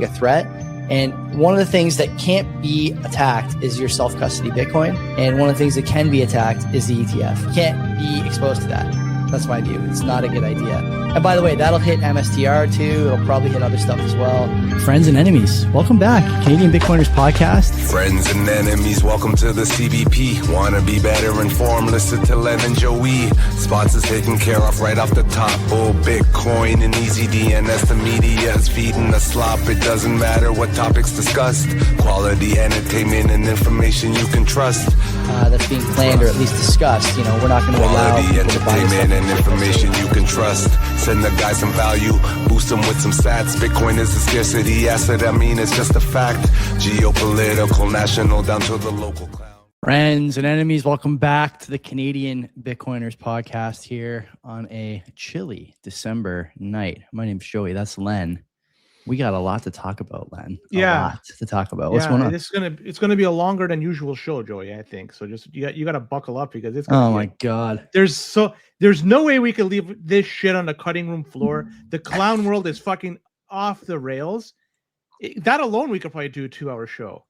a threat. And one of the things that can't be attacked is your self-custody Bitcoin. And one of the things that can be attacked is the ETF. You can't be exposed to that. That's my view. It's not a good idea. And by the way, that'll hit MSTR too. It'll probably hit other stuff as well. Friends and enemies, welcome back. Canadian Bitcoiners podcast. Friends and enemies, welcome to the CBP. Want to be better informed? Listen to Len and Joey. Spots is taken care of right off the top. Bull, Bitcoin, and easy DNS. The media is feeding the slop. It doesn't matter what topics discussed. Quality entertainment and information you can trust. That's being planned or at least discussed. You know, we're not going to allow people to buy entertainment and information you can trust. Send the guy some value, boost them with some stats. Bitcoin is a scarcity asset. I mean, it's just a fact. Geopolitical, national, down to the local clown. Friends and enemies, welcome back to the Canadian Bitcoiners podcast here on a chilly December night. My name's Joey. That's Len. We got a lot to talk about, Len. A lot to talk about. What's going on? It's gonna be a longer than usual show, Joey. I think so. Just you got to buckle up because it's. Oh my god! There's no way we could leave this shit on the cutting room floor. The clown world is fucking off the rails. That alone, we could probably do a 2-hour show,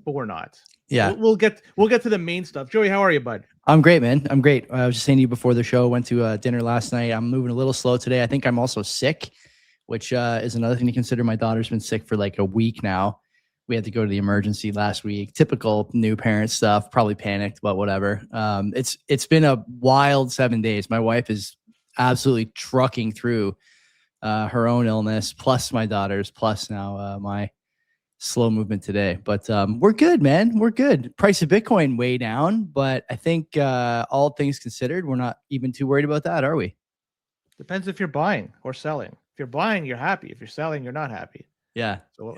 but we're not. Yeah, we'll get to the main stuff. Joey, how are you, bud? I'm great, man. I'm great. I was just saying to you before the show. Went to dinner last night. I'm moving a little slow today. I think I'm also sick, which is another thing to consider. My daughter's been sick for like a week now. We had to go to the emergency last week. Typical new parent stuff, probably panicked, but whatever. It's been a wild 7 days. My wife is absolutely trucking through her own illness, plus my daughter's, plus now my slow movement today. But we're good, man. We're good. Price of Bitcoin way down, but I think all things considered, we're not even too worried about that, are we? Depends if you're buying or selling. If you're buying, you're happy. If you're selling, you're not happy. Yeah. So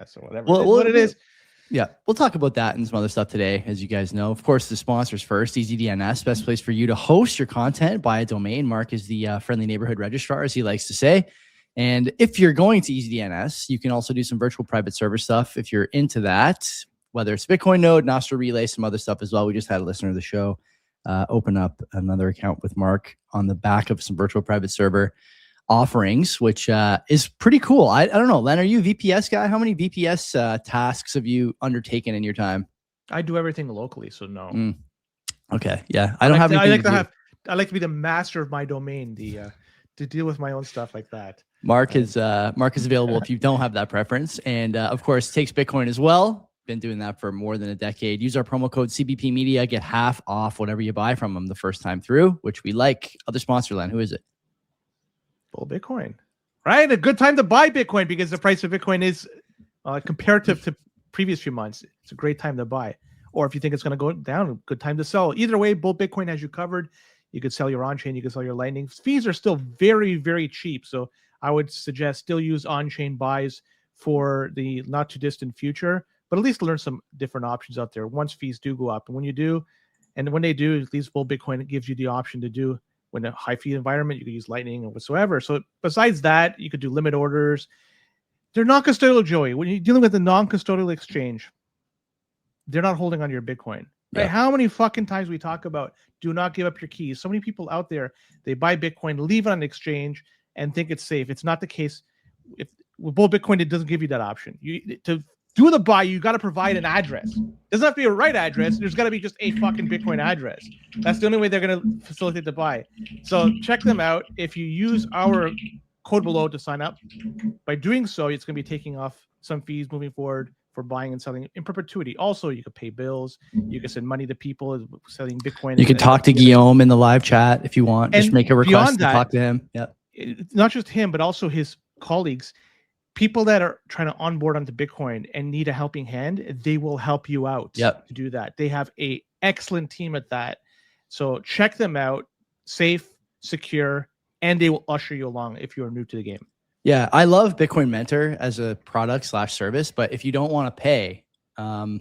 so whatever. What it is. Yeah, we'll talk about that and some other stuff today, as you guys know. Of course, the sponsors first. EasyDNS, best place for you to host your content, buy a domain. Mark is the friendly neighborhood registrar, as he likes to say. And if you're going to EasyDNS, you can also do some virtual private server stuff if you're into that, whether it's Bitcoin node, Nostra Relay, some other stuff as well. We just had a listener of the show open up another account with Mark on the back of some virtual private server offerings, which is pretty cool. I don't know, Len, are you a VPS guy? How many VPS tasks have you undertaken in your time? I do everything locally, so no. Okay, yeah, I don't have anything I like to be the master of my domain, to deal with my own stuff like that. Mark is available if you don't have that preference, and of course takes Bitcoin as well. Been doing that for more than a decade. Use our promo code CBP Media, get half off whatever you buy from them the first time through, which we like. Other sponsor, Len, who is it? Bull Bitcoin, right? A good time to buy Bitcoin because the price of Bitcoin is comparative to previous few months. It's a great time to buy. Or if you think it's going to go down, good time to sell. Either way, Bull Bitcoin has you covered. You could sell your on-chain, you could sell your Lightning. Fees are still very, very cheap. So I would suggest still use on-chain buys for the not too distant future, but at least learn some different options out there once fees do go up. And when you do, and when they do, at least Bull Bitcoin gives you the option to do. When a high fee environment, you could use Lightning or whatsoever. So besides that, you could do limit orders. They're non-custodial, Joey. When you're dealing with a non-custodial exchange, they're not holding on to your Bitcoin. Right? How many fucking times we talk about do not give up your keys? So many people out there, they buy Bitcoin, leave it on an exchange, and think it's safe. It's not the case. If with Bull Bitcoin, it doesn't give you that option. To do the buy, you got to provide an address. It doesn't have to be a right address. There's got to be just a fucking Bitcoin address. That's the only way they're going to facilitate the buy. So check them out. If you use our code below to sign up, by doing so, it's going to be taking off some fees moving forward for buying and selling in perpetuity. Also, you could pay bills. You can send money to people selling Bitcoin. You can talk to Guillaume in the live chat if you want. Just make a request to talk to him. Yeah, not just him, but also his colleagues. People that are trying to onboard onto Bitcoin and need a helping hand, they will help you out to do that. They have an excellent team at that. So check them out. Safe, secure, and they will usher you along if you're new to the game. Yeah, I love Bitcoin Mentor as a product / service, but if you don't want to pay, Bull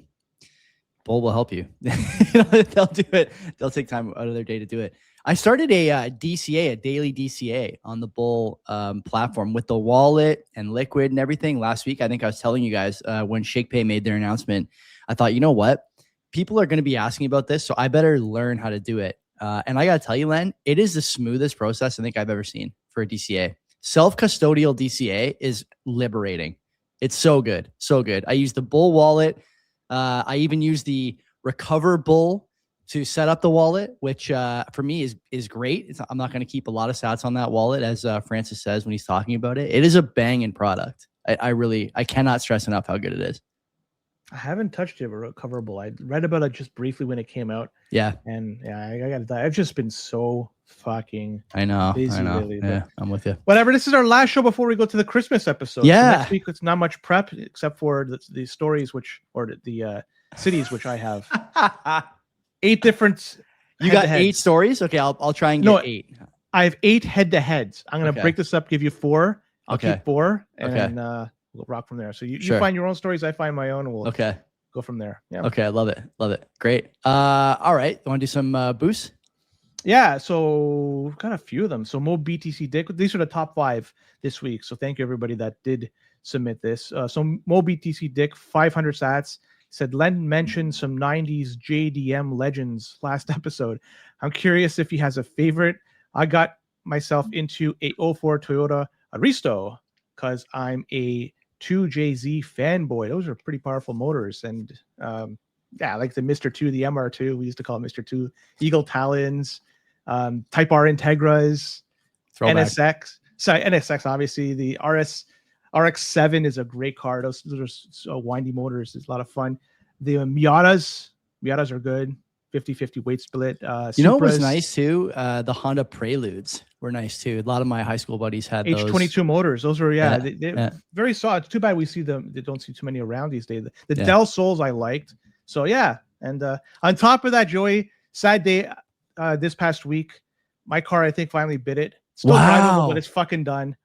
will help you. They'll do it. They'll take time out of their day to do it. I started a DCA, a daily DCA on the Bull platform with the wallet and Liquid and everything last week. I think I was telling you guys when Shakepay made their announcement, I thought, you know what? People are going to be asking about this, so I better learn how to do it. And I got to tell you, Len, it is the smoothest process I think I've ever seen for a DCA. Self-custodial DCA is liberating. It's so good. So good. I use the Bull wallet. I even use the Recover Bull to set up the wallet, which for me is great. I'm not going to keep a lot of sats on that wallet, as Francis says when he's talking about it. It is a banging product. I cannot stress enough how good it is. I haven't touched it recoverable. I read about it just briefly when it came out. Yeah. And I got to die. I've just been so fucking busy lately. Yeah, I'm with you. Whatever. This is our last show before we go to the Christmas episode. Yeah. So next week, it's not much prep except for the stories, the cities, which I have 8 different. You got 8 stories? Okay, I'll try and get 8. I have 8 head-to-heads. I'm going to break this up, give you 4. I'll keep 4, and then we'll rock from there. So you find your own stories, I find my own, and we'll go from there. Yeah. Okay, I love it. Love it. Great. All right. You want to do some boosts? Yeah, so we've got a few of them. So Mo BTC Dick, these are the top 5 this week. So thank you everybody that did submit this. So Mo BTC Dick, 500 sats, said Len mentioned some 90s JDM legends last episode. I'm curious if he has a favorite. I got myself into a 04 Toyota Aristo because I'm a 2JZ fanboy. Those are pretty powerful motors. And I like the Mr. 2, the MR2. We used to call it Mr. 2. Eagle Talons, Type R Integras, NSX. Sorry, NSX, obviously. The RX-7 is a great car. Those are so windy motors. It's a lot of fun. The Miatas are good. 50-50 weight split. You know what was nice too? The Honda Preludes were nice too. A lot of my high school buddies had those. H22 motors. Those were they're very solid. It's too bad we see them. They don't see too many around these days. The Del Sols I liked. So yeah, and on top of that, Joey, sad day this past week. My car, I think, finally bit it. Still drivable, but it's fucking done.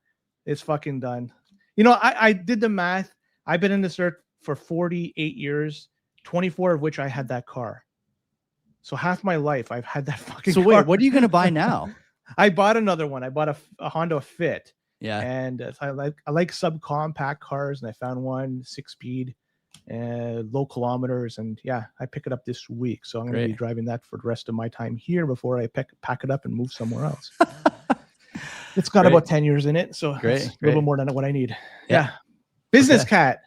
It's fucking done. You know, I did the math. I've been in this earth for 48 years, 24 of which I had that car. So half my life I've had that fucking car. Wait, what are you going to buy now? I bought another one. I bought a Honda Fit. Yeah. And I like subcompact cars, and I found one 6-speed and low kilometers, and I pick it up this week. So I'm going to be driving that for the rest of my time here before I pack it up and move somewhere else. It's got about 10 years in it, so it's a little bit more than what I need. Yeah. Business Cat.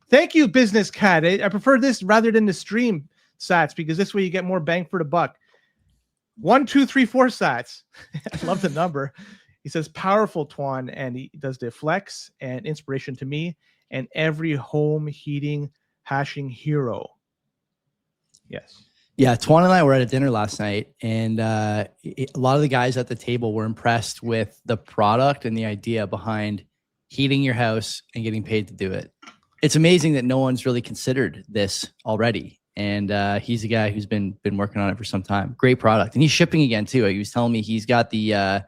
Thank you, Business Cat. I prefer this rather than the stream sats because this way you get more bang for the buck. 1, 2, 3, 4 sats. I love the number. He says powerful Twan, and he does the flex and inspiration to me and every home heating hashing hero. Yes. Yeah, Twan and I were at a dinner last night, and a lot of the guys at the table were impressed with the product and the idea behind heating your house and getting paid to do it. It's amazing that no one's really considered this already. And he's a guy who's been working on it for some time. Great product. And he's shipping again, too. He was telling me he's got the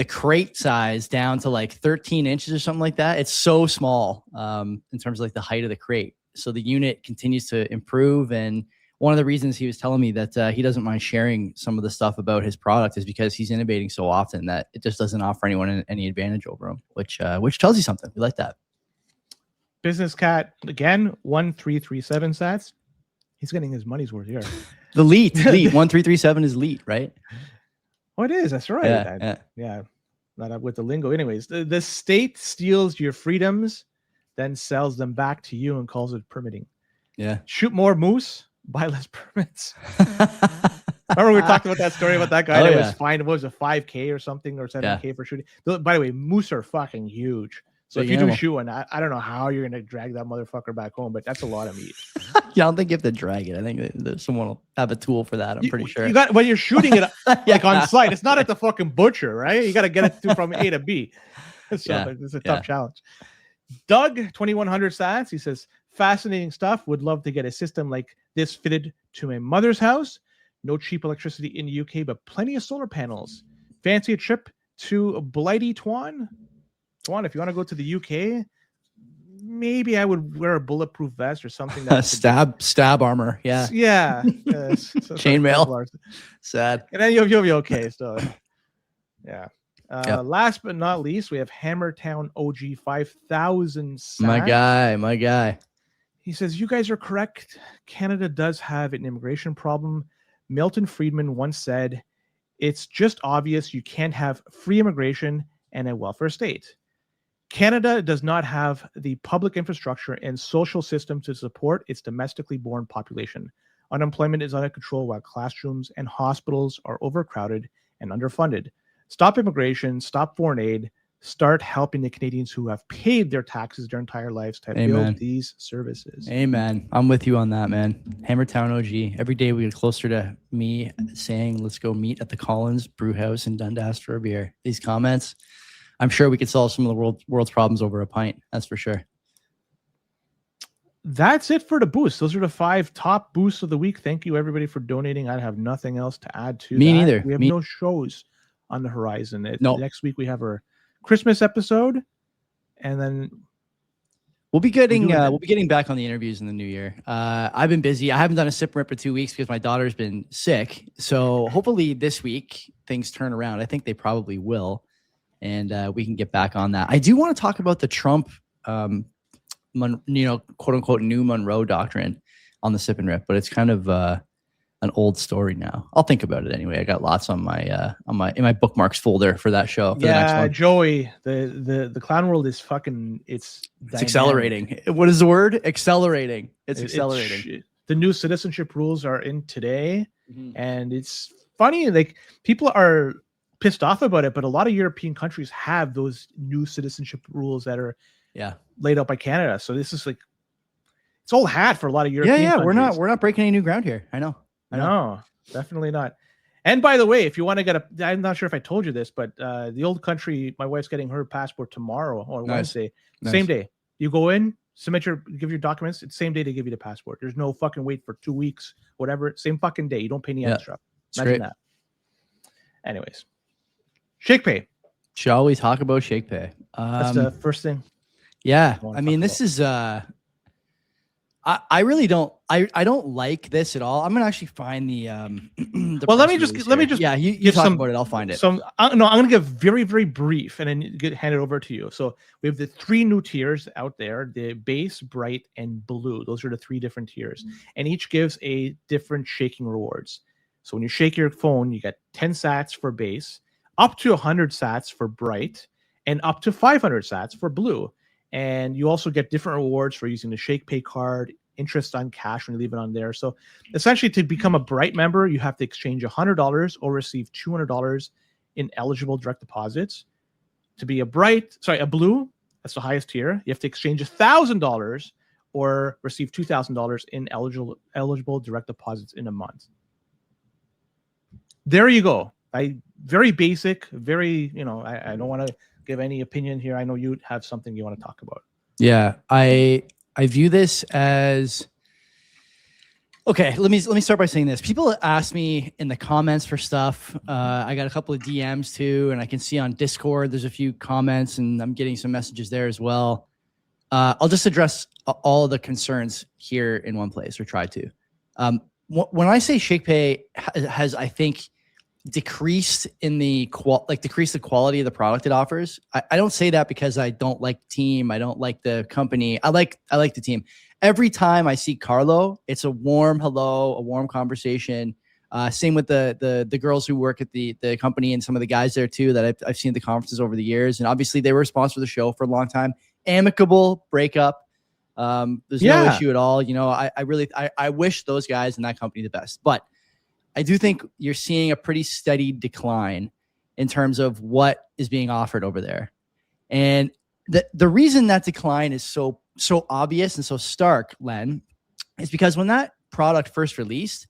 crate size down to like 13 inches or something like that. It's so small in terms of like the height of the crate. So the unit continues to improve. And one of the reasons he was telling me that he doesn't mind sharing some of the stuff about his product is because he's innovating so often that it just doesn't offer anyone any advantage over him, which tells you something. We like that. Business Cat, again, 1337 sats. He's getting his money's worth here. The lead 1337 is lead, right? Oh, it is. That's right. Yeah. Not up with the lingo. Anyways, the state steals your freedoms, then sells them back to you and calls it permitting. Yeah. Shoot more moose, buy less permits. Remember we talked about that story about that guy that was fined. What was it, 5K or something, or 7K for shooting? By the way, moose are fucking huge. So if you do shoot one, I don't know how you're gonna drag that motherfucker back home, but that's a lot of meat. Yeah, I don't think you have to drag it. I think someone will have a tool for that. I'm pretty sure. You got when you're shooting it like on site. It's not at the fucking butcher, right? You got to get it from A to B. So it's a tough challenge. Doug 2100 sats. He says fascinating stuff. Would love to get a system like this fitted to my mother's house. No cheap electricity in the UK, but plenty of solar panels. Fancy a trip to Blighty Twan? Twan, if you want to go to the UK, maybe I would wear a bulletproof vest or something. That stab armor. Yeah. Yeah. Chainmail. Sad. And then you'll be okay. So, yeah. Last but not least, we have Hammertown OG 5000. My guy. He says, you guys are correct. Canada does have an immigration problem. Milton Friedman once said, it's just obvious you can't have free immigration and a welfare state. Canada does not have the public infrastructure and social system to support its domestically born population. Unemployment is out of control while classrooms and hospitals are overcrowded and underfunded. Stop immigration, stop foreign aid, start helping the Canadians who have paid their taxes their entire lives to build these services. Amen. I'm with you on that, man. Hammertown OG. Every day we get closer to me saying, let's go meet at the Collins Brew House in Dundas for a beer. These comments, I'm sure we could solve some of the world's problems over a pint. That's for sure. That's it for the boosts. Those are the 5 top boosts of the week. Thank you, everybody, for donating. I have nothing else to add to Me that. neither. We have no shows on the horizon. No. Next week we have our Christmas episode, and then we'll be getting back on the interviews in the new year. I've been busy. I haven't done a sip and rip for 2 weeks because my daughter's been sick. So hopefully this week things turn around. I think they probably will, and we can get back on that. I do want to talk about the Trump, quote unquote, new Monroe Doctrine on the sip and rip, but it's kind of an old story now. I'll think about it anyway. I got lots on my in my bookmarks folder for that show. For the next one. Joey, the clown world is fucking. It's accelerating. What is the word? Accelerating. It's accelerating. The new citizenship rules are in today, and it's funny. Like, people are pissed off about it, but a lot of European countries have those new citizenship rules that are laid out by Canada. So this is like, it's old hat for a lot of European countries. We're not breaking any new ground here. I know. No, definitely not. And by the way, if you want to get I'm not sure if I told you this, but the old country, my wife's getting her passport tomorrow or Wednesday. Same day. You go in, give your documents. It's same day they give you the passport. There's no fucking wait for 2 weeks, whatever. Same fucking day. You don't pay any extra. Imagine that. Anyways, Shakepay. Shall we talk about Shakepay? That's the first thing. Yeah, I mean, this is I really don't like this at all. I'm gonna actually find the well, let me just you talk about it. I'll find it. So I'm gonna give very, very brief and then hand it over to you. So we have the 3 new tiers out there: the base, bright, and blue. Those are the 3 different tiers, and each gives a different shaking rewards. So when you shake your phone, you get 10 sats for base, up to 100 sats for bright, and up to 500 sats for blue. And you also get different rewards for using the Shakepay card, interest on cash when you leave it on there. So essentially, to become a Bright member, you have to exchange $100 or receive $200 in eligible direct deposits. To be a blue, that's the highest tier, you have to exchange $1,000 or receive $2,000 in eligible direct deposits in a month. There you go. Very basic, very, I don't want to give any opinion here. I know you have something you want to talk about. Yeah, I view this as okay. Let me start by saying this. People ask me in the comments for stuff. I got a couple of DMs too, and I can see on Discord there's a few comments, and I'm getting some messages there as well. I'll just address all the concerns here in one place, or try to. When I say Shakepay has, I think, decreased in the decrease the quality of the product it offers. I don't say that because I don't like the team. I don't like the company. I like the team. Every time I see Carlo, it's a warm hello, a warm conversation. Same with the girls who work at the company and some of the guys there too that I've seen at the conferences over the years. And obviously they were a sponsor of the show for a long time. Amicable breakup. There's no issue at all. I wish those guys in that company the best, but I do think you're seeing a pretty steady decline in terms of what is being offered over there. And the reason that decline is so obvious and so stark, Len, is because when that product first released,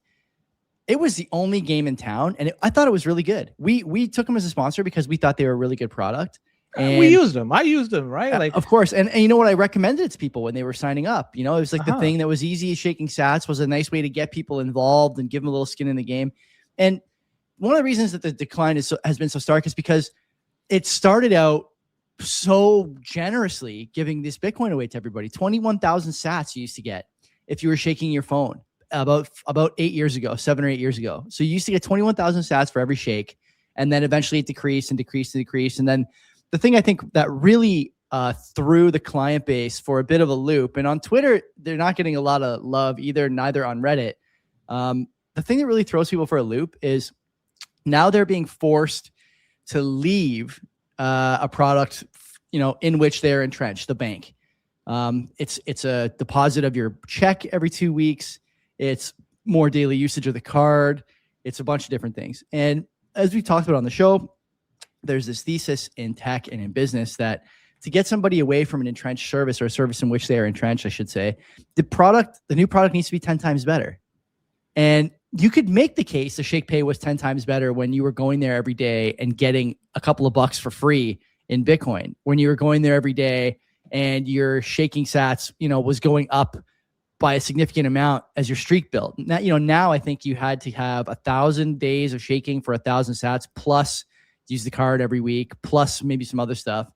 it was the only game in town, and I thought it was really good. We took them as a sponsor because we thought they were a really good product. And we used them. I used them, right? Of course. And you know what? I recommended it to people when they were signing up. It was like the thing that was easy. Shaking Sats was a nice way to get people involved and give them a little skin in the game. And one of the reasons that the decline has been so stark is because it started out so generously giving this Bitcoin away to everybody. 21,000 sats you used to get if you were shaking your phone about 8 years ago, 7 or 8 years ago. So you used to get 21,000 sats for every shake. And then eventually it decreased and decreased and decreased. And then the thing I think that really threw the client base for a bit of a loop, and on Twitter, they're not getting a lot of love either, neither on Reddit. The thing that really throws people for a loop is now they're being forced to leave a product, in which they're entrenched, the bank. It's a deposit of your check every 2 weeks. It's more daily usage of the card. It's a bunch of different things. And as we talked about on the show, there's this thesis in tech and in business that to get somebody away from an entrenched service, or a service in which they are entrenched, I should say, the new product needs to be 10 times better. And you could make the case the Shakepay was 10 times better when you were going there every day and getting a couple of bucks for free in Bitcoin, when you were going there every day and your shakingsats, was going up by a significant amount as your streak built. Now I think you had to have 1,000 days of shaking for 1,000 sats, plus use the card every week, plus maybe some other stuff.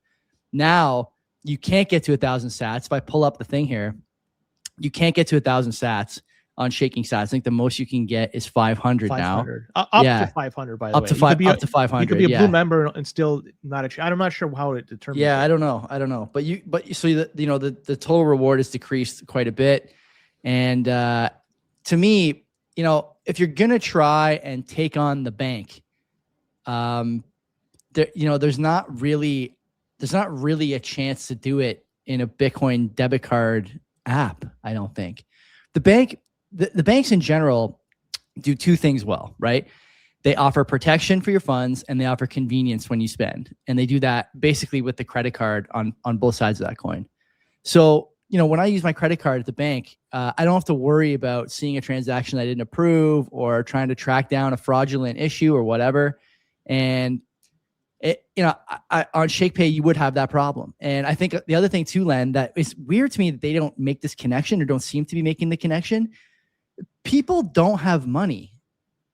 Now you can't get to 1,000 sats. If I pull up the thing here, you can't get to 1,000 sats on shaking sats. I think the most you can get is 500 now. Up to 500, by the way. Up to 500. You could be a blue member and still not I'm not sure how it determines. Yeah, I don't know. But the total reward is decreased quite a bit. And to me, if you're gonna try and take on the bank, there's not really a chance to do it in a Bitcoin debit card app. I don't think the banks in general do two things well, right? They offer protection for your funds and they offer convenience when you spend. And they do that basically with the credit card on both sides of that coin. So, when I use my credit card at the bank, I don't have to worry about seeing a transaction I didn't approve or trying to track down a fraudulent issue or whatever. And on Shakepay, you would have that problem. And I think the other thing too, Len, that is weird to me that they don't make this connection or don't seem to be making the connection. People don't have money,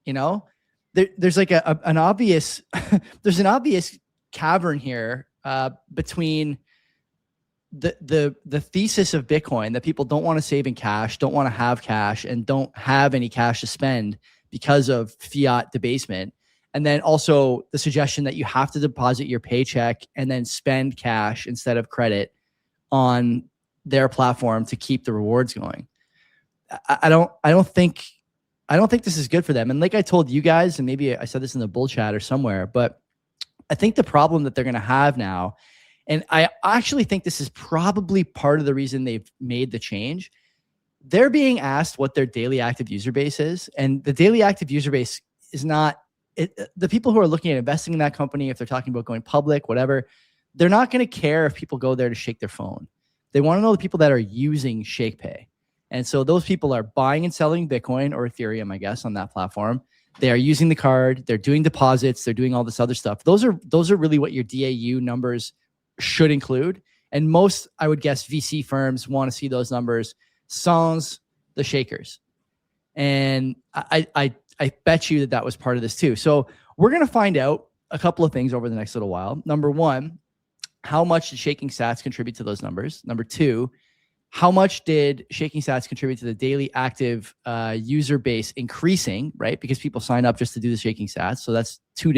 there's like an obvious, there's an obvious cavern here between the thesis of Bitcoin that people don't want to save in cash, don't want to have cash, and don't have any cash to spend because of fiat debasement. And then also the suggestion that you have to deposit your paycheck and then spend cash instead of credit on their platform to keep the rewards going. I don't think this is good for them. And like I told you guys, and maybe I said this in the bull chat or somewhere, but I think the problem that they're going to have now, and I actually think this is probably part of the reason they've made the change. They're being asked what their daily active user base is. And the daily active user base is not the people who are looking at investing in that company. If they're talking about going public, whatever, they're not going to care if people go there to shake their phone. They want to know the people that are using Shakepay. And so those people are buying and selling Bitcoin or Ethereum, I guess, on that platform. They are using the card. They're doing deposits. They're doing all this other stuff. Those are really what your DAU numbers should include. And most, I would guess, VC firms want to see those numbers sans the shakers. And I bet you that was part of this too. So we're going to find out a couple of things over the next little while. Number one, how much did shaking sats contribute to those numbers? Number two, how much did shaking sats contribute to the daily active user base increasing, right? Because people sign up just to do the shaking sats. So that's two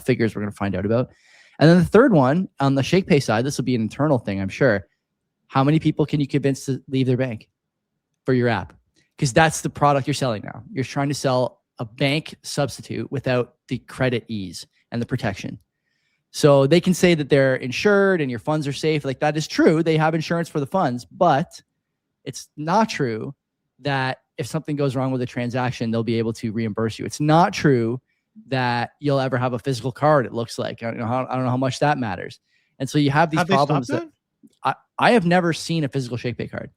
figures we're going to find out about. And then the third one on the Shakepay side, this will be an internal thing, I'm sure. How many people can you convince to leave their bank for your app? Because that's the product you're selling now. You're trying to sell a bank substitute without the credit ease and the protection. So they can say that they're insured and your funds are safe. Like, that is true. They have insurance for the funds, but it's not true that if something goes wrong with a transaction, they'll be able to reimburse you. It's not true that you'll ever have a physical card. It looks like, I don't know how much that matters. And so you have these problems that I have never seen a physical Shakepay card.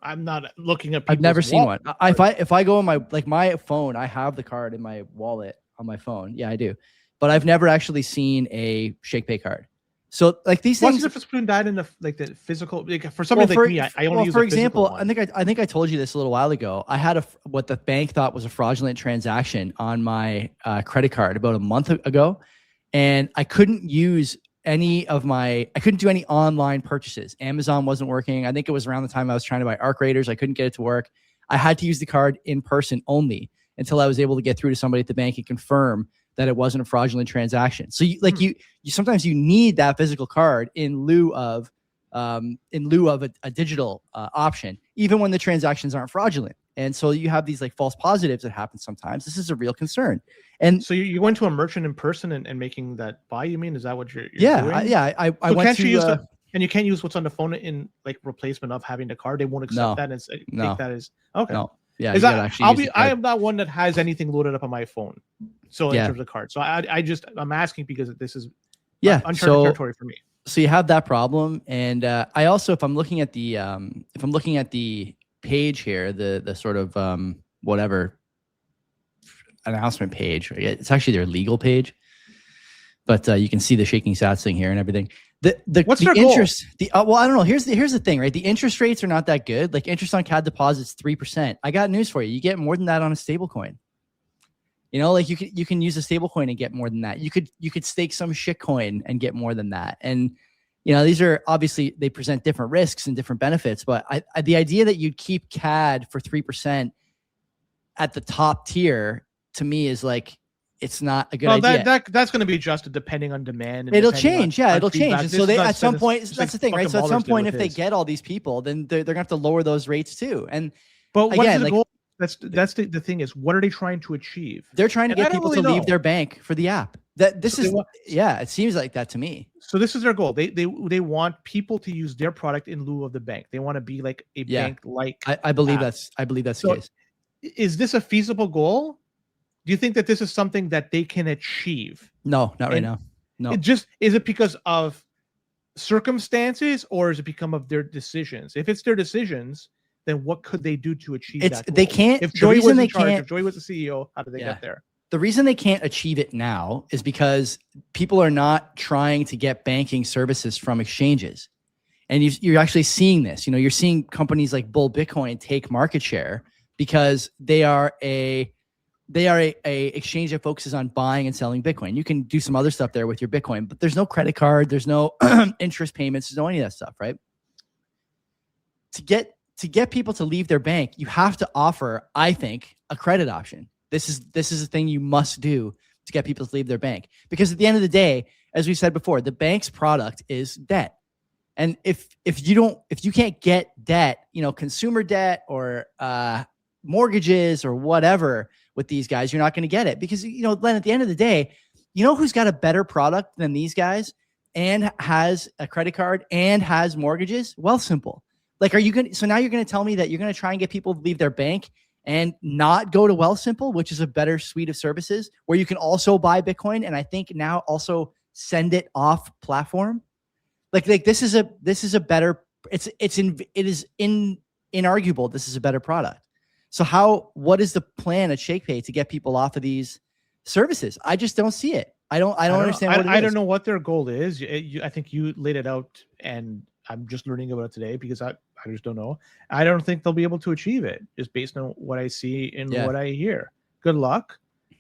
I'm not looking at. I've never seen one. If I go on my phone, I have the card in my wallet on my phone. Yeah, I do. But I've never actually seen a Shakepay card. So like these things. What's the difference between that and the physical? Like, for somebody like me, I only use. For example, I think I told you this a little while ago. I had what the bank thought was a fraudulent transaction on my credit card about a month ago, and I couldn't use I couldn't do any online purchases. Amazon wasn't working. I think it was around the time I was trying to buy Arc Raiders. I couldn't get it to work. I had to use the card in person only until I was able to get through to somebody at the bank and confirm that it wasn't a fraudulent transaction. So you sometimes you need that physical card in lieu of a digital option, even when the transactions aren't fraudulent, And so you have these like false positives that happen sometimes. This is a real concern. And so you went to a merchant in person and making that buy, you mean? Is that what you're yeah, doing? I So went can't to you use and you can't use what's on the phone in like replacement of having the card. They won't accept that and take that as okay. no. Yeah, Is you that, gotta actually use the I card. am not one that has anything loaded up on my phone. So in Yeah. terms of cards. So I'm asking because this is uncharted territory for me. So you have that problem. And I also, if I'm looking at the page here, the sort of whatever announcement page, it's actually their legal page, but you can see the Shaking Sats thing here and everything. What's the their interest goal? Well, I don't know. Here's the thing, right? The interest rates are not that good. Like interest on CAD deposits 3%. I got news for you. You get more than that on a stable coin. You know, like you can use a stable coin and get more than that. You could stake some shit coin and get more than that. And you know, these are obviously, they present different risks and different benefits, but the idea that you'd keep CAD for 3% at the top tier to me is like, it's not a good idea. That's going to be adjusted depending on demand. And it'll change. It'll change. And so they, at some point, that's that's the thing, right? So at some point, if they get all these people, then they're going to have to lower those rates too. But what is the goal? That's the thing is, what are they trying to achieve? They're trying to get people to leave their bank for the app. It seems like that to me. So this is their goal. They want people to use their product in lieu of the bank. They want to be like a bank like. I believe that's the case. Is this a feasible goal? Do you think that this is something that they can achieve? No, not right now. No. Is it because of circumstances or is it because of their decisions? If it's their decisions, then what could they do to achieve that goal? They can't. If Joey was in charge, if Joey was the CEO, how did they get there? The reason they can't achieve it now is because people are not trying to get banking services from exchanges. And you're actually seeing this. You know, you're seeing companies like Bull Bitcoin take market share because they are a exchange that focuses on buying and selling Bitcoin. You can do some other stuff there with your Bitcoin, but there's no credit card, there's no interest payments, there's no any of that stuff, right? To get people to leave their bank, you have to offer, I think, a credit option. This is a thing you must do to get people to leave their bank. Because at the end of the day, as we said before, the bank's product is debt. And if you can't get debt, you know, consumer debt or mortgages or whatever with these guys, you're not going to get it. Because, you know, Len, at the end of the day, you know who's got a better product than these guys and has a credit card and has mortgages? Wealthsimple. Like, so now you're going to tell me that you're going to try and get people to leave their bank and not go to Wealthsimple, which is a better suite of services where you can also buy Bitcoin and I think now also send it off platform. Like this is a better, it is inarguable. This is a better product. So what is the plan at Shakepay to get people off of these services? I just don't see it. I don't understand. I don't know what their goal is. I think you laid it out and I'm just learning about it today because I just don't know. I don't think they'll be able to achieve it just based on what I see and what I hear. Good luck.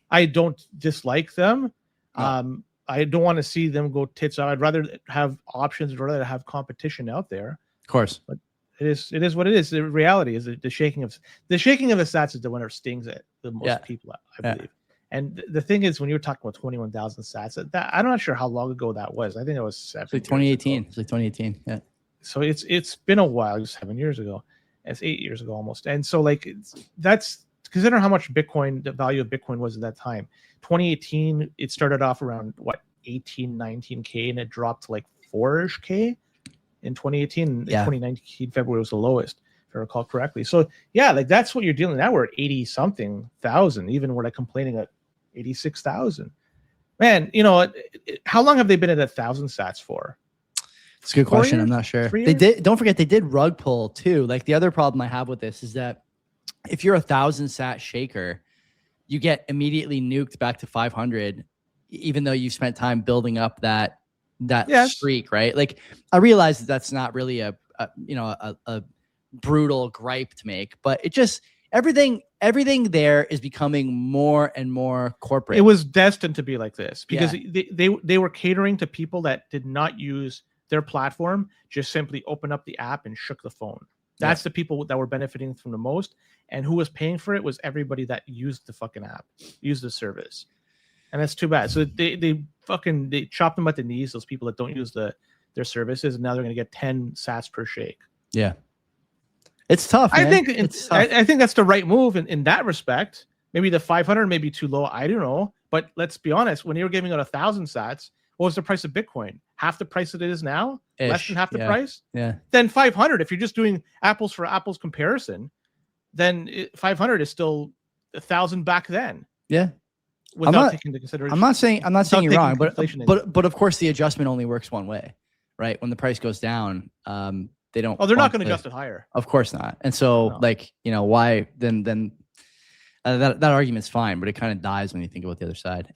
I don't dislike them. No. I don't want to see them go tits out. I'd rather have options, rather have competition out there. Of course. But it is what it is. The reality is the shaking of the sats is the one that stings it the most people, I believe. And the thing is, when you were talking about 21,000 sats, I'm not sure how long ago that was. I think it was 7 years 2018. It's like 2018. Yeah. So it's been a while. It was 7 years ago. It's 8 years ago almost. And so that's consider how much Bitcoin, the value of Bitcoin was at that time. 2018, it started off around 18, 19K and it dropped to like 4-ish K in 2018. In 2019, February was the lowest, if I recall correctly. So that's what you're dealing now. We're at 80 something thousand, even we're complaining at 86,000. Man, you know, how long have they been at 1,000 sats for? It's a good question. I'm not sure. Don't forget they did rug pull too. Like the other problem I have with this is that if you're 1,000 sat shaker, you get immediately nuked back to 500, even though you spent time building up that streak, right? Like I realize that's not really a brutal gripe to make, but it just everything there is becoming more and more corporate. It was destined to be like this because they were catering to people that did not use their platform, just simply open up the app and shook the phone. That's the people that were benefiting from the most. And who was paying for it was everybody that used the fucking app, used the service. And that's too bad. So they chopped them at the knees, those people that don't use their services, and now they're going to get 10 sats per shake. Yeah. It's tough. I Man. think it's tough. I think that's the right move in that respect. Maybe the 500 may be too low. I don't know. But let's be honest. When you were giving out 1,000 sats, what was the price of Bitcoin? Half the price that it is now? Less than half the price? Yeah. Then 500, if you're just doing apples for apples comparison, then 500 is still 1,000 back then. Yeah. Without taking into consideration. I'm not saying you're wrong, but of course the adjustment only works one way, right? When the price goes down, they don't. Oh, they're not going to adjust it higher. Of course not. And so, why then? That argument's fine, but it kind of dies when you think about the other side.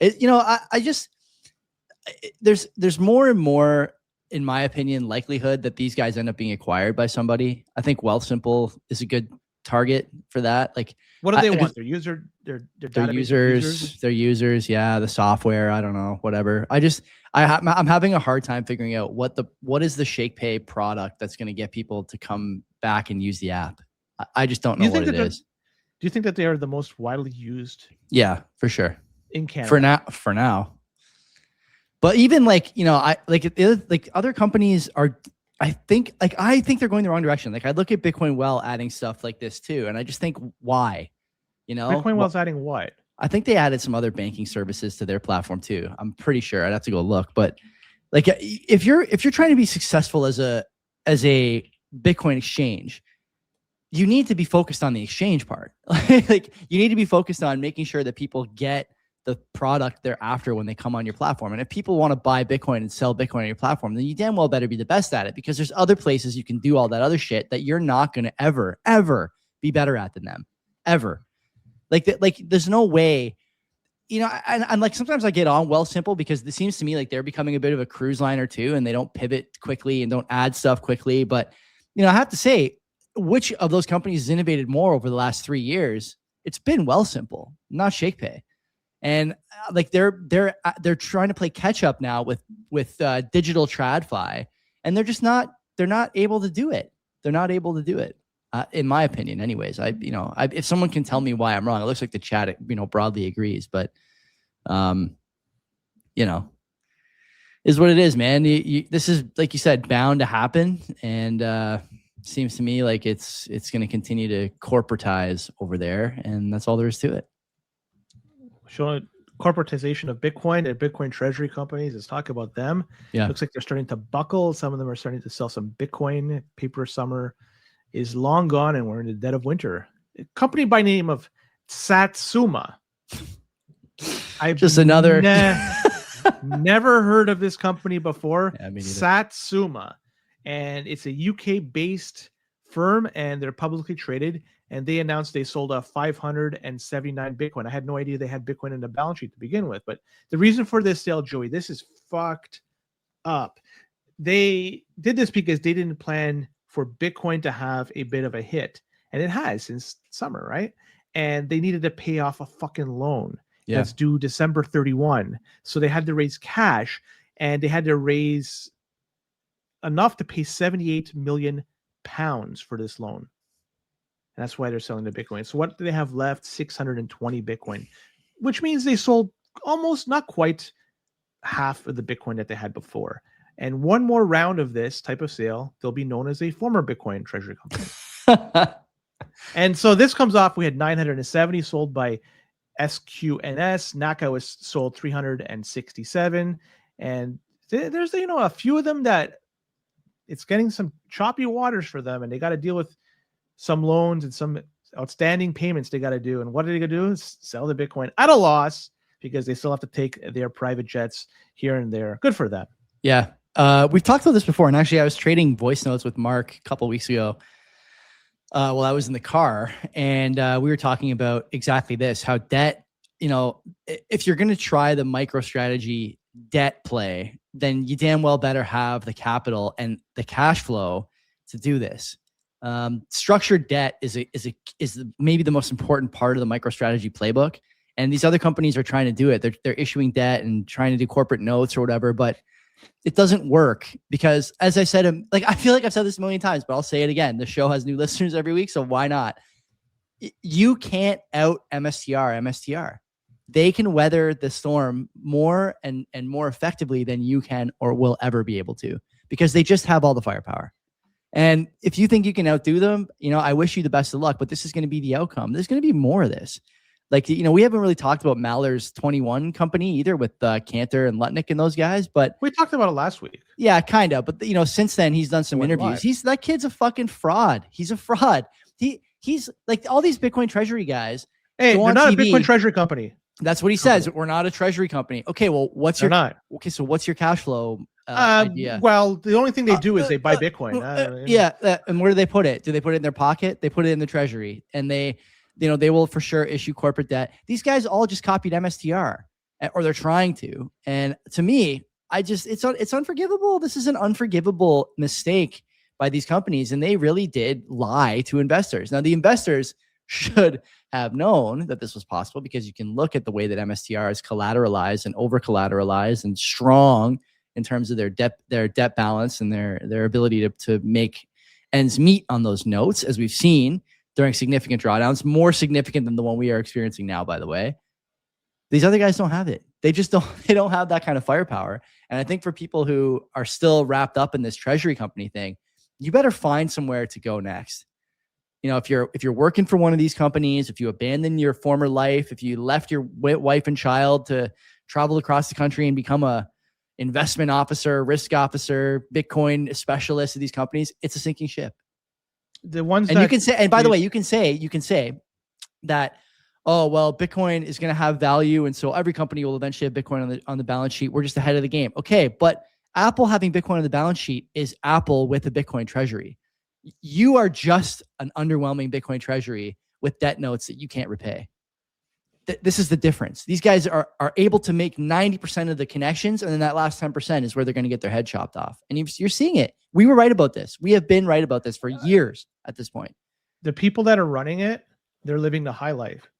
There's more and more, in my opinion, likelihood that these guys end up being acquired by somebody. I think Wealthsimple is a good target for that. Like, what do they want? Their users. Yeah, the software. I don't know, whatever. I'm having a hard time figuring out what is the Shakepay product that's going to get people to come back and use the app. I just don't know what it is. Do you think that they are the most widely used? Yeah, for sure. In Canada. For now. But even other companies are, I think they're going the wrong direction. Like I look at Bitcoin Well adding stuff like this too, and I just think why? Bitcoin Well's adding what? I think they added some other banking services to their platform too. I'm pretty sure. I'd have to go look, but like if you're trying to be successful as a Bitcoin exchange, you need to be focused on the exchange part. Like you need to be focused on making sure that people get the product they're after when they come on your platform. And if people want to buy Bitcoin and sell Bitcoin on your platform, then you damn well better be the best at it, because there's other places you can do all that other shit that you're not going to ever be better at than them. Ever. Like there's no way, and like sometimes I get on Wealthsimple because it seems to me like they're becoming a bit of a cruise liner too, and they don't pivot quickly and don't add stuff quickly. But, I have to say, which of those companies has innovated more over the last 3 years? It's been Wealthsimple, not Shakepay. And like they're trying to play catch up now with digital TradFi, and they're not able to do it. They're not able to do it, in my opinion. Anyways, if someone can tell me why I'm wrong, it looks like the chat broadly agrees, but is what it is, man. This is, like you said, bound to happen, and seems to me like it's going to continue to corporatize over there, and that's all there is to it. Showing corporatization of Bitcoin and Bitcoin treasury companies. Let's talk about them. Yeah. Looks like they're starting to buckle. Some of them are starting to sell some Bitcoin. Paper summer is long gone, and we're in the dead of winter. A company by name of Satsuma. Never heard of this company before. Yeah, me neither. Satsuma. And it's a UK-based firm, and they're publicly traded. And they announced they sold 579 Bitcoin. I had no idea they had Bitcoin in the balance sheet to begin with. But the reason for this sale, Joey, this is fucked up. They did this because they didn't plan for Bitcoin to have a bit of a hit. And it has since summer, right? And they needed to pay off a fucking loan that's due December 31. So they had to raise cash, and they had to raise enough to pay 78 million pounds for this loan. And that's why they're selling the Bitcoin. So what do they have left? 620 Bitcoin, which means they sold almost, not quite, half of the Bitcoin that they had before. And one more round of this type of sale, they'll be known as a former Bitcoin treasury company. And so this comes off. We had 970 sold by SQNS. Naka was sold 367. And there's, a few of them that it's getting some choppy waters for them, and they got to deal with some loans and some outstanding payments they got to do. And what are they going to do? Is sell the Bitcoin at a loss, because they still have to take their private jets here and there. Good for them. Yeah. We've talked about this before. And actually, I was trading voice notes with Mark a couple of weeks ago while I was in the car. And we were talking about exactly this, how debt, if you're going to try the MicroStrategy debt play, then you damn well better have the capital and the cash flow to do this. Structured debt is maybe the most important part of the MicroStrategy playbook, and these other companies are trying to do it. They're issuing debt and trying to do corporate notes or whatever, but it doesn't work because, as I said, I feel like I've said this a million times, but I'll say it again. The show has new listeners every week, so why not? You can't out MSTR. They can weather the storm more and more effectively than you can or will ever be able to, because they just have all the firepower. And if you think you can outdo them, I wish you the best of luck, but this is going to be the outcome. There's going to be more of this. Like, we haven't really talked about Maller's 21 company either with Cantor and Lutnick and those guys, but we talked about it last week. Yeah, kind of. But, since then he's done some interviews. Live. That kid's a fucking fraud. He's a fraud. He's like all these Bitcoin treasury guys. Hey, they're not TV. A Bitcoin treasury company. That's what he says. We're not a treasury company. Okay, well, what's your cash flow idea? Well, the only thing they do is they buy Bitcoin. And where do they put it? Do they put it in their pocket? They put it in the treasury, and they will for sure issue corporate debt. These guys all just copied MSTR, or they're trying to. And to me, it's unforgivable. This is an unforgivable mistake by these companies, and they really did lie to investors. Now, the investors should have known that this was possible because you can look at the way that MSTR is collateralized and over collateralized and strong in terms of their debt balance and their ability to make ends meet on those notes, as we've seen during significant drawdowns, more significant than the one we are experiencing now, by the way. These other guys don't have it. They don't have that kind of firepower. And I think for people who are still wrapped up in this treasury company thing, you better find somewhere to go next. If you're working for one of these companies, if you abandon your former life, if you left your wife and child to travel across the country and become a investment officer, risk officer, Bitcoin specialist of these companies, it's a sinking ship. The ones and you can say, and by the way, you can say that, oh, well, Bitcoin is going to have value, and so every company will eventually have Bitcoin on the balance sheet. We're just ahead of the game. Okay, but Apple having Bitcoin on the balance sheet is Apple with a Bitcoin treasury. You are just an underwhelming Bitcoin treasury with debt notes that you can't repay. This is the difference. These guys are able to make 90% of the connections, and then that last 10% is where they're going to get their head chopped off. And you're seeing it. We were right about this. We have been right about this for years at this point. The people that are running it, they're living the high life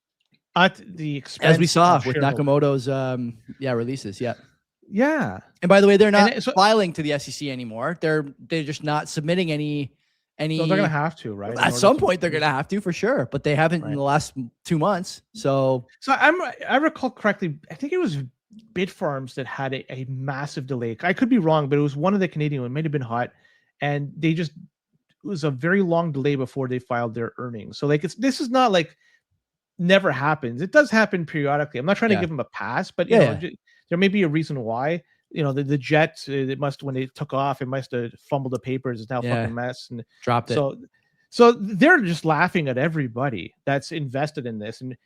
at the expense, as we saw with Nakamoto's releases. Yeah. And by the way, they're not filing to the SEC anymore. They're just not submitting any. So they're going to have to, right? At some point, they're going to have to for sure, but they haven't in the last 2 months. So I recall correctly. I think it was Bitfarms that had a massive delay. I could be wrong, but it was one of the Canadian. It might have been Hot, and it was a very long delay before they filed their earnings. So this is not like never happens. It does happen periodically. I'm not trying to give them a pass, but there may be a reason why. The jet, it must, when they took off, it must have fumbled the papers. It's now fucking mess and dropped it. So they're just laughing at everybody that's invested in this, and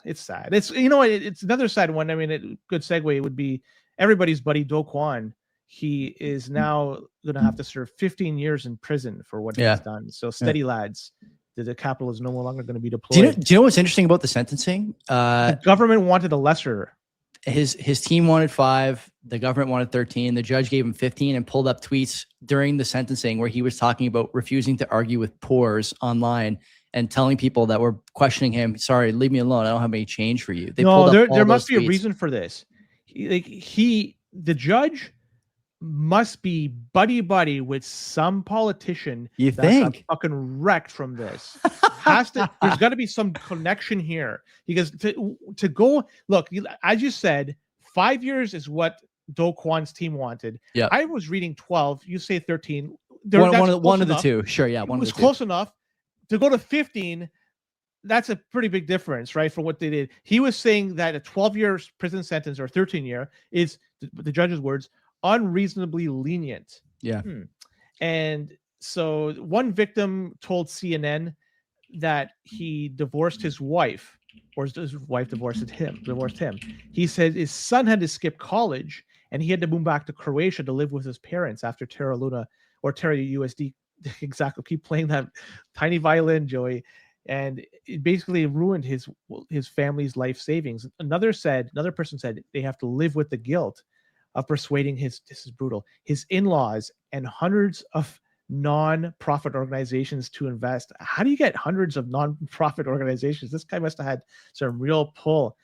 it's sad. It's it's another sad one. I mean, a good segue would be everybody's buddy Do Kwon. He is now going to have to serve 15 years in prison for what he's done. So steady, lads. The capital is no longer going to be deployed. Do you know what's interesting about the sentencing? The government wanted a lesser. His team wanted 5, the government wanted 13, the judge gave him 15, and pulled up tweets during the sentencing where he was talking about refusing to argue with poors online and telling people that were questioning him, sorry, leave me alone, I don't have any change for you. There must be a reason for this. The judge must be buddy with some politician that's fucking wrecked from this. There's got to be some connection here, because to go look, as you said, 5 years is what Do Kwon's team wanted. Yeah, I was reading 12. You say 13. One of the two. Sure, yeah, one of the two. It was close enough to go to 15. That's a pretty big difference, right? For what they did. He was saying that a 12-year prison sentence or 13-year is, the judge's words, unreasonably lenient. Yeah. And so one victim told CNN that he divorced his wife, or his wife divorced him. He said his son had to skip college and he had to move back to Croatia to live with his parents after Terra Luna or Terra USD. Exactly. Keep playing that tiny violin, Joey. And it basically ruined his family's life savings. Another person said they have to live with the guilt of persuading this is brutal, his in-laws and hundreds of non-profit organizations to invest. How do you get hundreds of non-profit organizations? This guy must have had some real pull.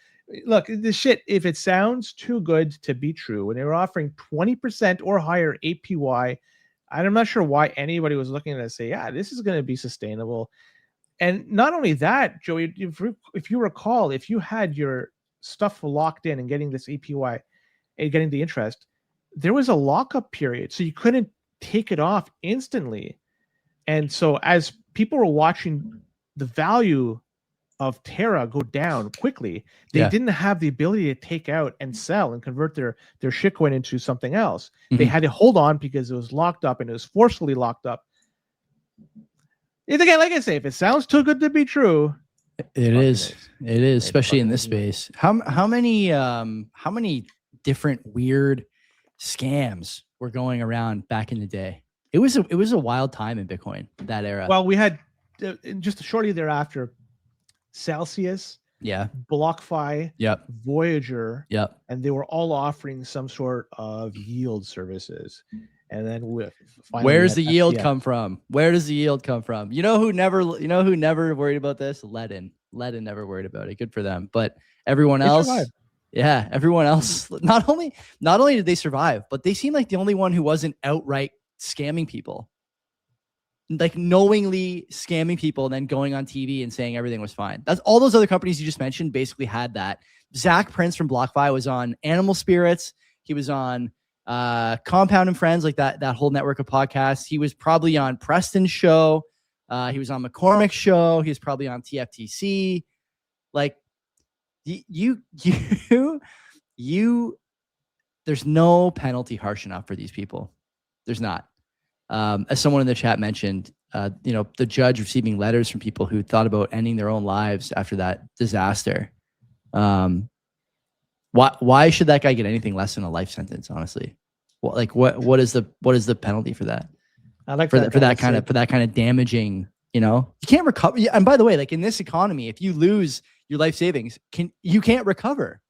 Look, this shit, if it sounds too good to be true, when they were offering 20% or higher APY, I'm not sure why anybody was looking at it and say, yeah, this is going to be sustainable. And not only that, Joey, if you recall, if you had your stuff locked in and getting this APY, getting the interest, there was a lockup period, so you couldn't take it off instantly. And so as people were watching the value of Terra go down quickly, they didn't have the ability to take out and sell and convert their shitcoin into something else. They had to hold on because it was locked up, and it was forcefully locked up. Again, like I say, if it sounds too good to be true, it is, especially in this space. How many different weird scams were going around back in the day? It was a wild time in Bitcoin, that era. Well, we had just shortly thereafter Celsius, BlockFi, Voyager, and they were all offering some sort of yield services. And then where does the yield come from? Where does the yield come from? You know who never worried about this? Ledin never worried about it. Good for them. But everyone else, everyone else, not only did they survive, but they seemed like the only one who wasn't outright scamming people, like knowingly scamming people and then going on TV and saying everything was fine. That's all those other companies you just mentioned basically had that. Zach Prince from BlockFi was on Animal Spirits. He was on Compound and Friends, like that whole network of podcasts. He was probably on Preston's show. He was on McCormick's show. He was probably on TFTC. Like you there's no penalty harsh enough for these people. There's not. As someone in the chat mentioned, the judge receiving letters from people who thought about ending their own lives after that disaster. Why should that guy get anything less than a life sentence? Honestly, what is the penalty for that? I like for that kind of damaging. You can't recover. And by the way, like in this economy, if you lose your life savings, you can't recover.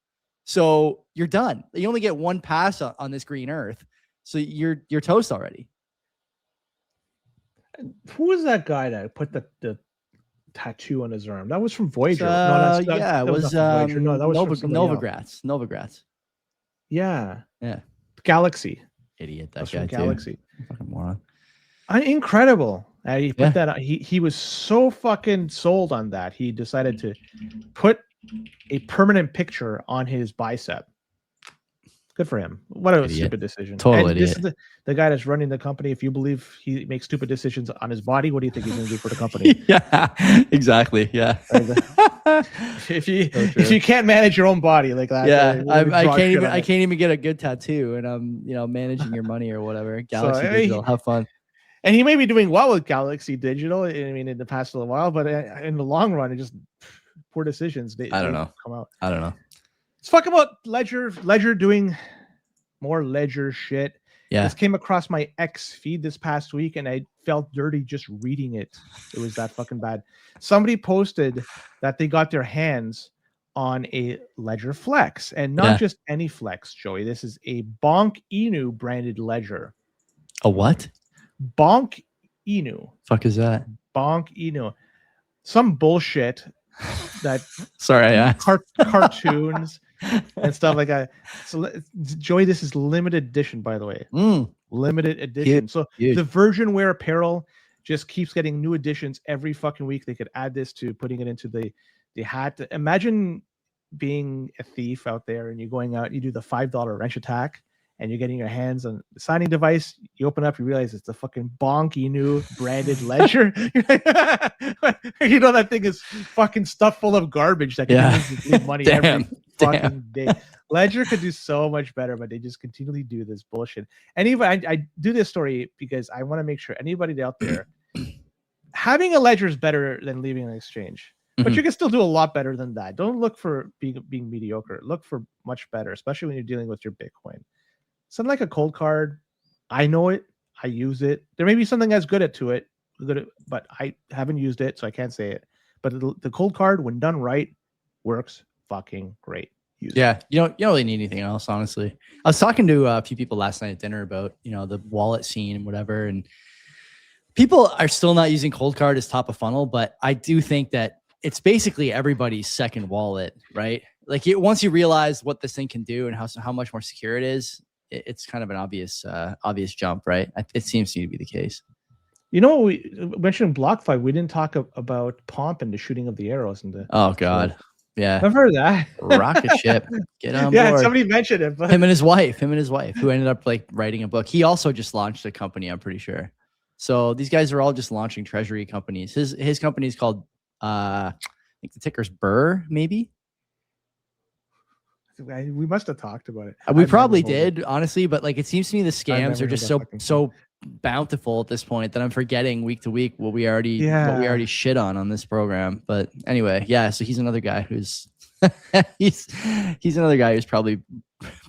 So you're done. You only get one pass on this green earth. So you're toast already. Who was that guy that put the tattoo on his arm? That was from Voyager. It was Novogratz. Novogratz. Yeah. Yeah. Galaxy. Idiot. That guy from Galaxy. Too. Fucking moron. Incredible. He put that on. He was so fucking sold on that. He decided to put a permanent picture on his bicep. Good for him. What a stupid decision. Total idiot. This is the guy that's running the company. If you believe he makes stupid decisions on his body, what do you think he's going to do for the company? Yeah, exactly. Yeah. If you can't manage your own body like that, I can't even get a good tattoo, and I'm managing your money or whatever. Galaxy Digital, have fun. And he may be doing well with Galaxy Digital. I mean, in the past little while, but in the long run, it just poor decisions. I don't know. Come out. I don't know. Let's talk about Ledger doing more Ledger shit. Yeah. This came across my X feed this past week, and I felt dirty just reading it. It was that fucking bad. Somebody posted that they got their hands on a Ledger Flex, and not just any Flex, Joey. This is a Bonk Inu branded Ledger. A what? Bonk Inu. Fuck is that? Bonk Inu. Some bullshit that sorry, cartoons and stuff like that. So Joey, this is limited edition, by the way. Limited edition. So the Virgin Wear apparel just keeps getting new editions every fucking week. They could add this to putting it into the hat. Imagine being a thief out there and you're going out, you do the $5 wrench attack, and you're getting your hands on the signing device. You open up, you realize it's a fucking bonky new branded Ledger. You know that thing is fucking stuffed full of garbage that can lose money every fucking day. Ledger could do so much better, but they just continually do this bullshit. And even I do this story because I want to make sure anybody out there, having a Ledger is better than leaving an exchange. But you can still do a lot better than that. Don't look for being mediocre. Look for much better, especially when you're dealing with your Bitcoin. Something like a cold card, I know it, I use it. There may be something as good to it, but I haven't used it, so I can't say it. But the cold card, when done right, works fucking great. Use it. You don't really need anything else, honestly. I was talking to a few people last night at dinner about the wallet scene and whatever, and people are still not using cold card as top of funnel, but I do think that it's basically everybody's second wallet, right? Like once you realize what this thing can do and how much more secure it is, it's kind of an obvious jump, right? It seems to be the case. We mentioned BlockFi. We didn't talk about Pomp and the shooting of the arrows and the. Oh God, Yeah. I've heard that. Rocket ship. Get on Yeah, board. somebody mentioned it. But Him and his wife, who ended up like writing a book. He also just launched a company, I'm pretty sure. So these guys are all just launching treasury companies. His company is called I think the ticker's Burr, maybe. we must have talked about it. We I've probably never heard did, honestly, but like it seems to me the scams never are just heard that fucking so bountiful at this point that I'm forgetting week to week what we already shit on this program. But anyway, yeah, so he's another guy who's he's another guy who's probably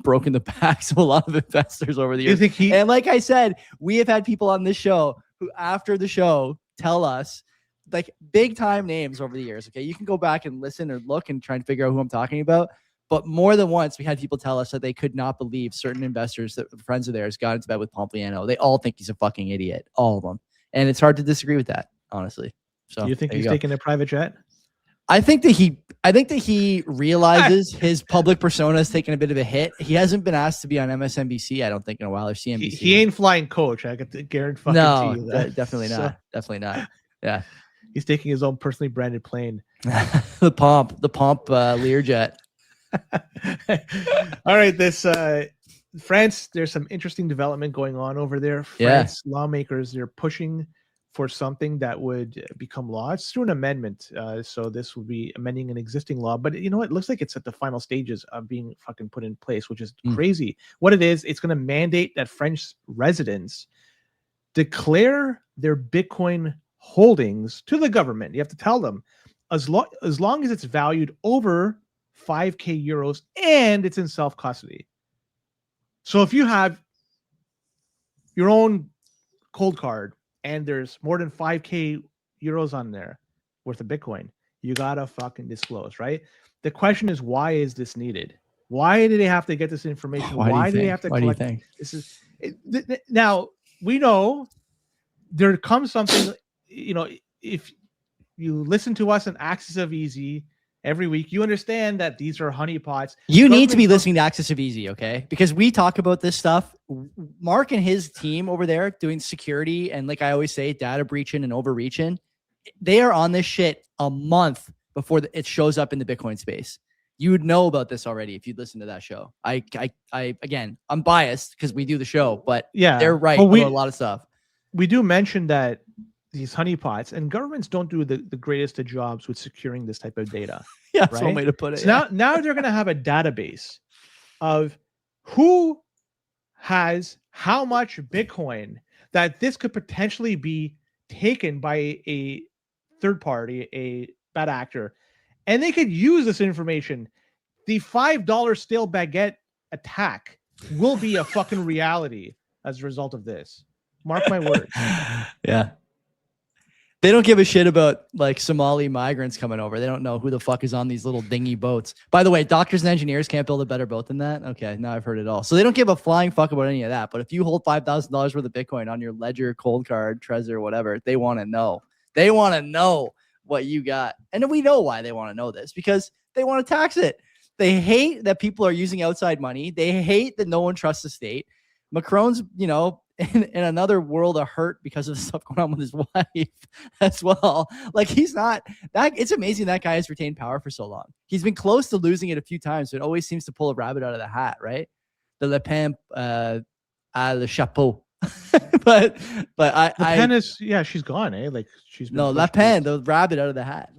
broken the backs of a lot of investors over the years. And like I said, we have had people on this show who after the show tell us like big time names over the years. Okay, you can go back and listen or look and try and figure out who I'm talking about. But more than once, we had people tell us that they could not believe certain investors that friends of theirs got into bed with Pompliano. They all think he's a fucking idiot, all of them. And it's hard to disagree with that, honestly. So you think he's taking a private jet? I think that he realizes his public persona is taking a bit of a hit. He hasn't been asked to be on MSNBC, I don't think, in a while, or CNBC. He ain't flying coach. I could guarantee you that. Definitely not. Definitely not. Yeah. He's taking his own personally branded plane. the pomp Learjet. All right, this France, there's some interesting development going on over there. France lawmakers, they're pushing for something that would become law. It's through an amendment. So this would be amending an existing law. But you know what? It looks like it's at the final stages of being fucking put in place, which is crazy. What it is, it's going to mandate that French residents declare their Bitcoin holdings to the government. You have to tell them as long as it's valued over 5k euros and it's in self-custody. So if you have your own cold card and there's more than 5k euros on there worth of Bitcoin, you gotta fucking disclose, right? The question is, why is this needed? Why do they have to get this information? Why do they have to collect? This is now we know there comes something, you know, if you listen to us on Axis of Easy every week, you understand that these are honeypots. You need to be listening to Axis of Easy, okay? Because we talk about this stuff. Mark and his team over there doing security and, like I always say, data breaching and overreaching. They are on this shit a month before it shows up in the Bitcoin space. You would know about this already if you'd listen to that show. Again, I'm biased because we do the show, but yeah, they're right about a lot of stuff. We do mention that these honeypots and governments don't do the greatest of jobs with securing this type of data. Yeah, that's one way to put it. So now they're going to have a database of who has how much Bitcoin, that this could potentially be taken by a third party, a bad actor, and they could use this information. The $5 stale baguette attack will be a fucking reality as a result of this. Mark my words. Yeah. They don't give a shit about like Somali migrants coming over. They don't know who the fuck is on these little dingy boats. By the way, doctors and engineers can't build a better boat than that. Okay, now I've heard it all. So they don't give a flying fuck about any of that. But if you hold $5,000 worth of Bitcoin on your Ledger, Cold Card, Trezor, whatever, they want to know. They want to know what you got. And we know why they want to know this, because they want to tax it. They hate that people are using outside money. They hate that no one trusts the state. Macron's, you know, in another world of hurt because of the stuff going on with his wife as well. Like, he's not that. It's amazing that guy has retained power for so long. He's been close to losing it a few times, but it always seems to pull a rabbit out of the hat, right? The Le Pen le chapeau. but Le Pen is, yeah, she's gone, eh? Like, she's no Le Pen, the rabbit out of the hat.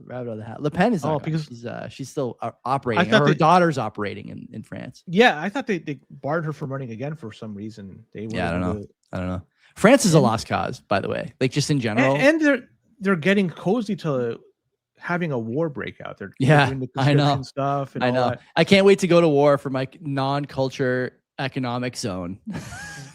Le Pen is because she's still operating. Her daughter's operating in France. Yeah, I thought they barred her from running again for some reason. I don't know. France is a lost cause, by the way. Like, just in general, and they're getting cozy to having a war breakout. They're doing the conscription stuff. And I know. That. I can't wait to go to war for my non-culture economic zone.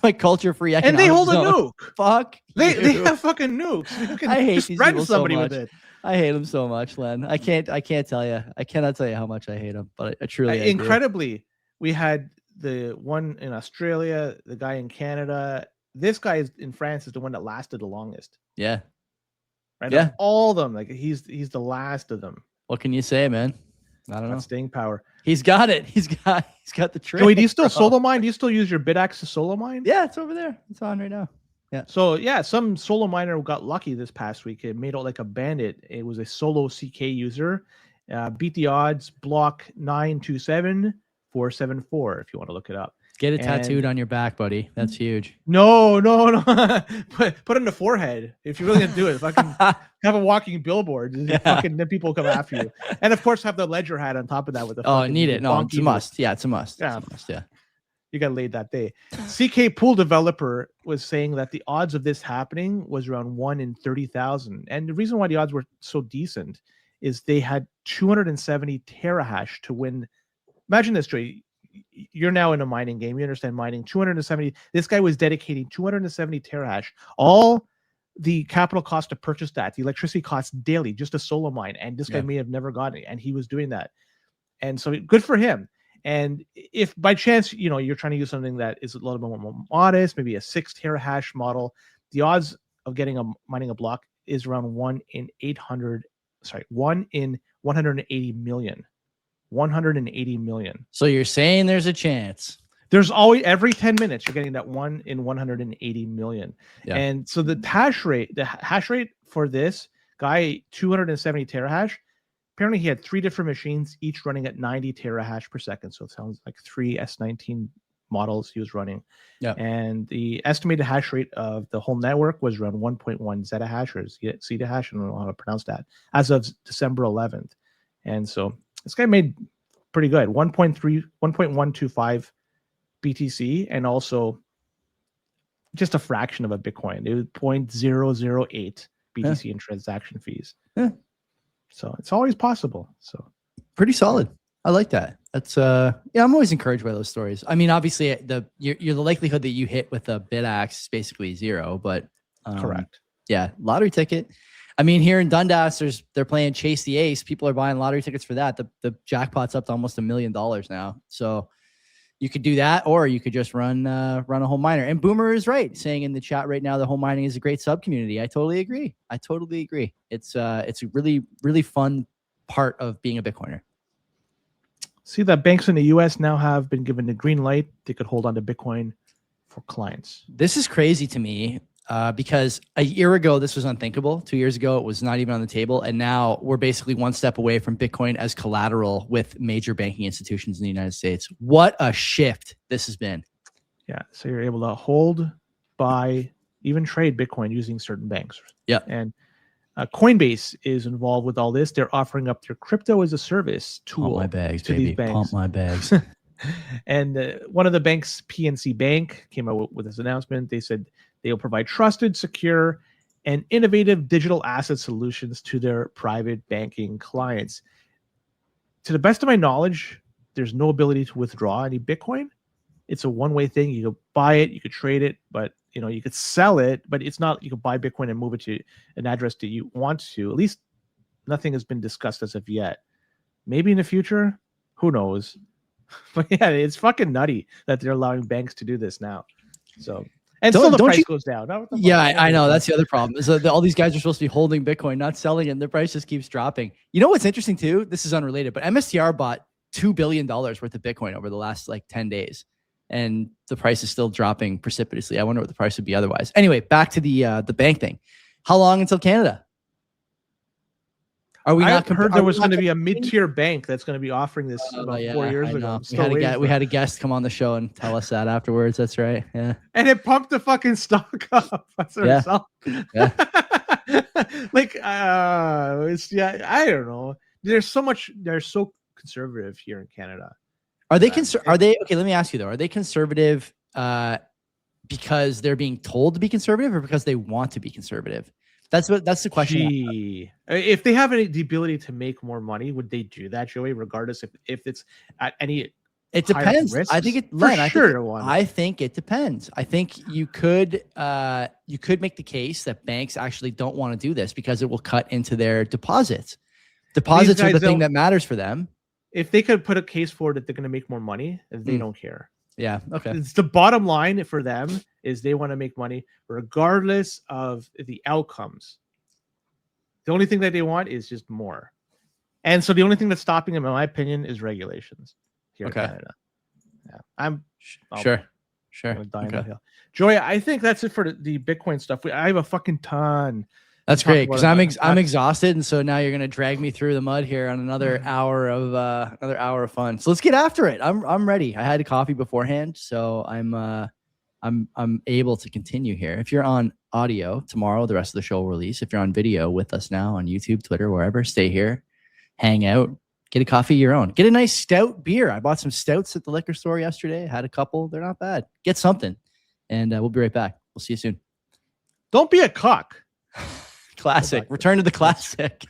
My culture-free economic and they hold zone. A nuke. Fuck. They have fucking nukes. I hate these people somebody so much. With it. I hate them so much, Len. I can't tell you. I cannot tell you how much I hate them. But I truly incredibly, we had the one in Australia, the guy in Canada. This guy in France is the one that lasted the longest. Yeah. Right. Yeah. Of all of them, like he's the last of them. What can you say, man? I don't know. Staying power. He's got it. He's got the trick. Joey, do you still solo mine? Do you still use your BitX to solo mine? Yeah, it's over there. It's on right now. Yeah. So yeah, some solo miner got lucky this past week. It made out like a bandit. It was a solo CK user, Beat the odds, block 927-474 if you want to look it up. Get it tattooed on your back, buddy. That's huge. No. put it in the forehead if you're really gonna do it. Fucking have a walking billboard. Fucking then people come after you. And of course, have the ledger hat on top of that with the. Need it. No, it's a must. Yeah, it's a must. Yeah. It's a must. Yeah. You got laid that day. CK Pool developer was saying that the odds of this happening was around 1 in 30,000. And the reason why the odds were so decent is they had 270 terahash to win. Imagine this, Joey. You're now in a mining game. You understand mining. 270. This guy was dedicating 270 terahash. All the capital cost to purchase that, the electricity costs daily, just a solo mine. And this guy may have never gotten it, and he was doing that. And so good for him. And if by chance, you're trying to use something that is a little bit more modest, maybe a 6 terahash model, the odds of mining a block is around 1 in 180 million. 180 million. So you're saying there's a chance. There's always, every 10 minutes, you're getting that 1 in 180 million. Yeah. And so the hash rate for this guy, 270 terahash, apparently he had 3 different machines, each running at 90 terahash per second. So it sounds like 3 S19 models he was running. Yeah. And the estimated hash rate of the whole network was around 1.1 zettahash or zettahash, I don't know how to pronounce that, as of December 11th. And so this guy made pretty good, 1.125 BTC, and also just a fraction of a Bitcoin. It was 0.008 BTC in transaction fees. Yeah. So it's always possible. So pretty solid. I like that. That's I'm always encouraged by those stories. I mean, obviously the likelihood that you hit with a bid axe is basically 0, but correct. Yeah, lottery ticket. I mean, here in Dundas, they're playing Chase the Ace. People are buying lottery tickets for that. The jackpot's up to almost $1 million now. So you could do that, or you could just run a home miner. And Boomer is right, saying in the chat right now that home mining is a great sub community. I totally agree. It's a really, really fun part of being a Bitcoiner. See that banks in the US now have been given the green light. They could hold on to Bitcoin for clients. This is crazy to me. Because a year ago, this was unthinkable. 2 years ago, it was not even on the table. And now we're basically one step away from Bitcoin as collateral with major banking institutions in the United States. What a shift this has been. Yeah. So you're able to hold, buy, even trade Bitcoin using certain banks. Yeah. And Coinbase is involved with all this. They're offering up their crypto as a service tool. Pump my bags, to baby. these banks. Pump my bags. And one of the banks, PNC Bank, came out with this announcement. They said they'll provide trusted, secure, and innovative digital asset solutions to their private banking clients. To the best of my knowledge, there's no ability to withdraw any Bitcoin. It's a one-way thing. You could buy it, you could trade it, but you could sell it, but it's not, you could buy Bitcoin and move it to an address that you want to. At least nothing has been discussed as of yet. Maybe in the future, who knows? But yeah, it's fucking nutty that they're allowing banks to do this now. So, and still the price goes down. Yeah, I know. That's the other problem. Is that all these guys are supposed to be holding Bitcoin, not selling it, and the price just keeps dropping. You know what's interesting too? This is unrelated, but MSTR bought $2 billion worth of Bitcoin over the last 10 days. And the price is still dropping precipitously. I wonder what the price would be otherwise. Anyway, back to the bank thing. How long until Canada? Are we not? I heard there was going to be a mid-tier bank that's going to be offering this about 4 years ago. We had a guest come on the show and tell us that afterwards. That's right. Yeah. And it pumped the fucking stock up. Yeah. I don't know. They're so conservative here in Canada. Are they okay? Let me ask you though. Are they conservative because they're being told to be conservative, or because they want to be conservative? That's the question. If they have the ability to make more money, would they do that, Joey? Regardless if it's at any. It depends. Risks? I think it. Len, I think it depends. I think you could make the case that banks actually don't want to do this because it will cut into their deposits. Deposits are the thing that matters for them. If they could put a case for that, they're going to make more money. They don't care. Yeah. Okay. It's the bottom line for them is they want to make money regardless of the outcomes. The only thing that they want is just more. And so the only thing that's stopping them, in my opinion, is regulations here in Canada. Yeah. Sure. Joey, I think that's it for the Bitcoin stuff. I have a fucking ton That's Talk great about because it. I'm exhausted, and so now you're gonna drag me through the mud here on another hour of fun. So let's get after it. I'm ready. I had a coffee beforehand, so I'm able to continue here. If you're on audio tomorrow, the rest of the show will release. If you're on video with us now on YouTube, Twitter, wherever, stay here, hang out, get a coffee of your own, get a nice stout beer. I bought some stouts at the liquor store yesterday. I had a couple. They're not bad. Get something, and we'll be right back. We'll see you soon. Don't be a cock. Classic. Return to the classic.